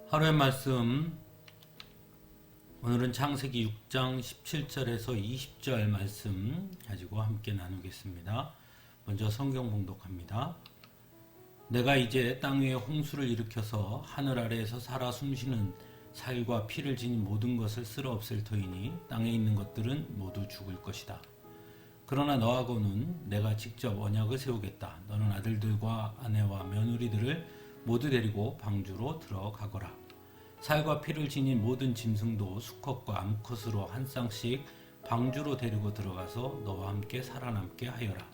하루의 말씀, 오늘은 창세기 6장 17절에서 20절 말씀 가지고 함께 나누겠습니다. 먼저 성경 봉독합니다. 내가 이제 땅 위에 홍수를 일으켜서 하늘 아래에서 살아 숨쉬는 살과 피를 지닌 모든 것을 쓸어 없앨 터이니 땅에 있는 것들은 모두 죽을 것이다. 그러나 너하고는 내가 직접 언약을 세우겠다. 너는 아들들과 아내와 며느리들을 모두 데리고 방주로 들어가거라. 살과 피를 지닌 모든 짐승도 수컷과 암컷으로 한 쌍씩 방주로 데리고 들어가서 너와 함께 살아남게 하여라.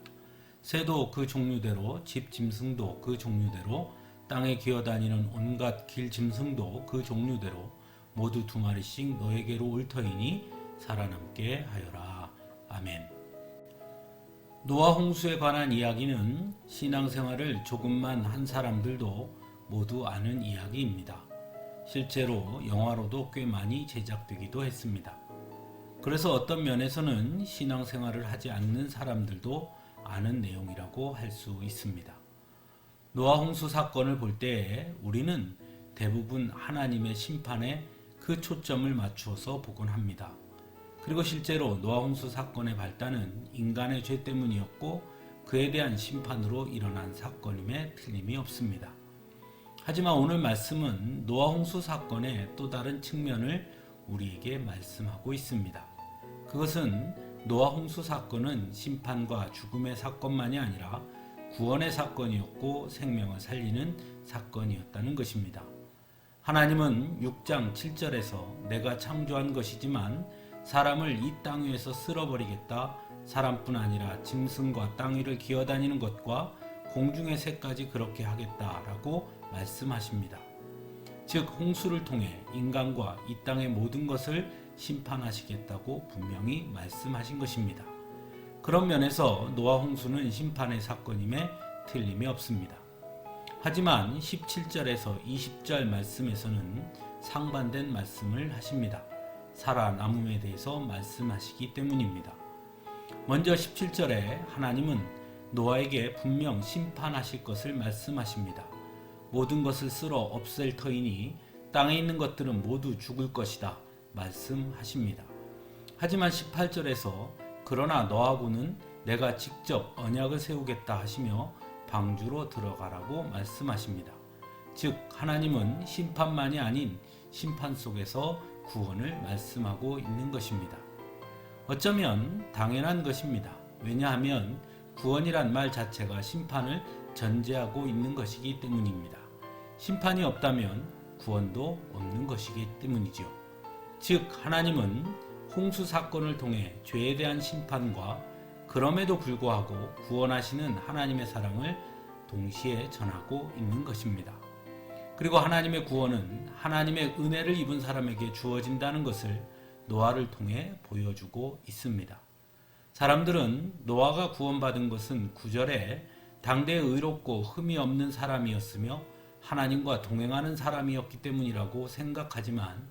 새도 그 종류대로, 집 짐승도 그 종류대로, 땅에 기어다니는 온갖 길 짐승도 그 종류대로 모두 2마리씩 너에게로 올 터이니 살아남게 하여라. 아멘. 노아 홍수에 관한 이야기는 신앙생활을 조금만 한 사람들도 모두 아는 이야기입니다. 실제로 영화로도 꽤 많이 제작되기도 했습니다. 그래서 어떤 면에서는 신앙생활을 하지 않는 사람들도 아는 내용이라고 할 수 있습니다. 노아 홍수 사건을 볼 때 우리는 대부분 하나님의 심판에 그 초점을 맞추어서 보곤 합니다. 그리고 실제로 노아 홍수 사건의 발단은 인간의 죄 때문이었고 그에 대한 심판으로 일어난 사건임에 틀림이 없습니다. 하지만 오늘 말씀은 노아 홍수 사건의 또 다른 측면을 우리에게 말씀하고 있습니다. 그것은 노아 홍수 사건은 심판과 죽음의 사건만이 아니라 구원의 사건이었고 생명을 살리는 사건이었다는 것입니다. 하나님은 6장 7절에서 내가 창조한 것이지만 사람을 이 땅 위에서 쓸어버리겠다. 사람뿐 아니라 짐승과 땅 위를 기어다니는 것과 공중의 새까지 그렇게 하겠다라고 말씀하십니다. 즉 홍수를 통해 인간과 이 땅의 모든 것을 심판하시겠다고 분명히 말씀하신 것입니다. 그런 면에서 노아 홍수는 심판의 사건임에 틀림이 없습니다. 하지만 17절에서 20절 말씀에서는 상반된 말씀을 하십니다. 살아남음에 대해서 말씀하시기 때문입니다. 먼저 17절에 하나님은 노아에게 분명 심판하실 것을 말씀하십니다. 모든 것을 쓸어 없앨 터이니 땅에 있는 것들은 모두 죽을 것이다 말씀하십니다. 하지만 18절에서 그러나 너하고는 내가 직접 언약을 세우겠다 하시며 방주로 들어가라고 말씀하십니다. 즉 하나님은 심판만이 아닌 심판 속에서 구원을 말씀하고 있는 것입니다. 어쩌면 당연한 것입니다. 왜냐하면 구원이란 말 자체가 심판을 전제하고 있는 것이기 때문입니다. 심판이 없다면 구원도 없는 것이기 때문이죠. 즉 하나님은 홍수 사건을 통해 죄에 대한 심판과 그럼에도 불구하고 구원하시는 하나님의 사랑을 동시에 전하고 있는 것입니다. 그리고 하나님의 구원은 하나님의 은혜를 입은 사람에게 주어진다는 것을 노아를 통해 보여주고 있습니다. 사람들은 노아가 구원받은 것은 9절에 당대에 의롭고 흠이 없는 사람이었으며 하나님과 동행하는 사람이었기 때문이라고 생각하지만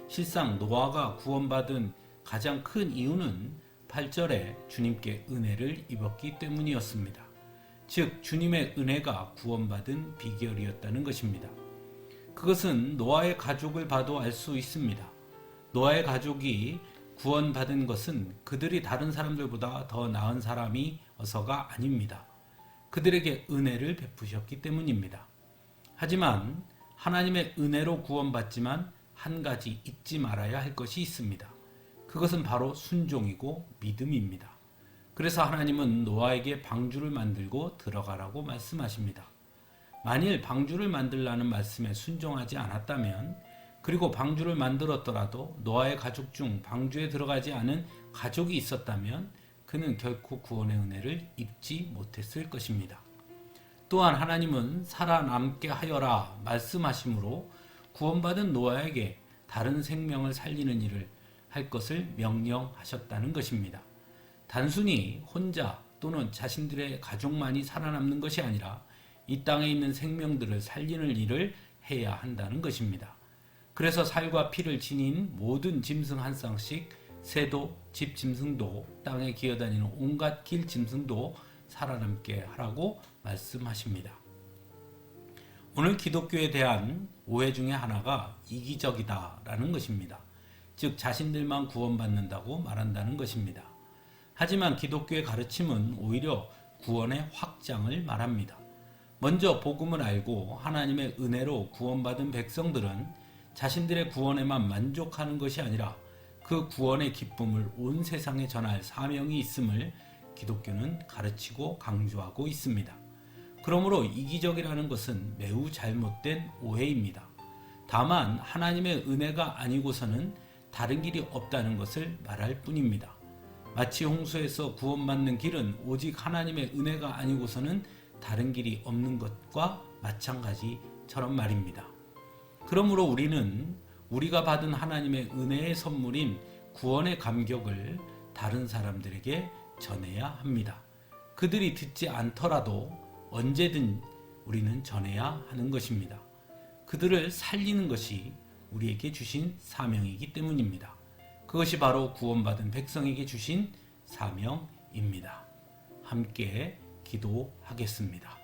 실상 노아가 구원받은 가장 큰 이유는 8절에 주님께 은혜를 입었기 때문이었습니다. 즉 주님의 은혜가 구원받은 비결이었다는 것입니다. 그것은 노아의 가족을 봐도 알 수 있습니다. 노아의 가족이 구원받은 것은 그들이 다른 사람들보다 더 나은 사람이어서가 아닙니다. 그들에게 은혜를 베푸셨기 때문입니다. 하지만 하나님의 은혜로 구원받지만 한 가지 잊지 말아야 할 것이 있습니다. 그것은 바로 순종이고 믿음입니다. 그래서 하나님은 노아에게 방주를 만들고 들어가라고 말씀하십니다. 만일 방주를 만들라는 말씀에 순종하지 않았다면 그리고 방주를 만들었더라도 노아의 가족 중 방주에 들어가지 않은 가족이 있었다면 그는 결코 구원의 은혜를 입지 못했을 것입니다. 또한 하나님은 살아남게 하여라 말씀하심으로 구원받은 노아에게 다른 생명을 살리는 일을 할 것을 명령하셨다는 것입니다. 단순히 혼자 또는 자신들의 가족만이 살아남는 것이 아니라 이 땅에 있는 생명들을 살리는 일을 해야 한다는 것입니다. 그래서 살과 피를 지닌 모든 짐승 한 쌍씩 새도 집 짐승도 땅에 기어다니는 온갖 길 짐승도 살아남게 하라고 말씀하십니다. 오늘 기독교에 대한 오해 중에 하나가 이기적이다라는 것입니다. 즉 자신들만 구원받는다고 말한다는 것입니다. 하지만 기독교의 가르침은 오히려 구원의 확장을 말합니다. 먼저 복음을 알고 하나님의 은혜로 구원받은 백성들은 자신들의 구원에만 만족하는 것이 아니라 그 구원의 기쁨을 온 세상에 전할 사명이 있음을 기독교는 가르치고 강조하고 있습니다. 그러므로 이기적이라는 것은 매우 잘못된 오해입니다. 다만 하나님의 은혜가 아니고서는 다른 길이 없다는 것을 말할 뿐입니다. 마치 홍수에서 구원받는 길은 오직 하나님의 은혜가 아니고서는 다른 길이 없는 것과 마찬가지처럼 말입니다. 그러므로 우리는 우리가 받은 하나님의 은혜의 선물인 구원의 감격을 다른 사람들에게 전해야 합니다. 그들이 듣지 않더라도 언제든 우리는 전해야 하는 것입니다. 그들을 살리는 것이 우리에게 주신 사명이기 때문입니다. 그것이 바로 구원받은 백성에게 주신 사명입니다. 함께 기도하겠습니다.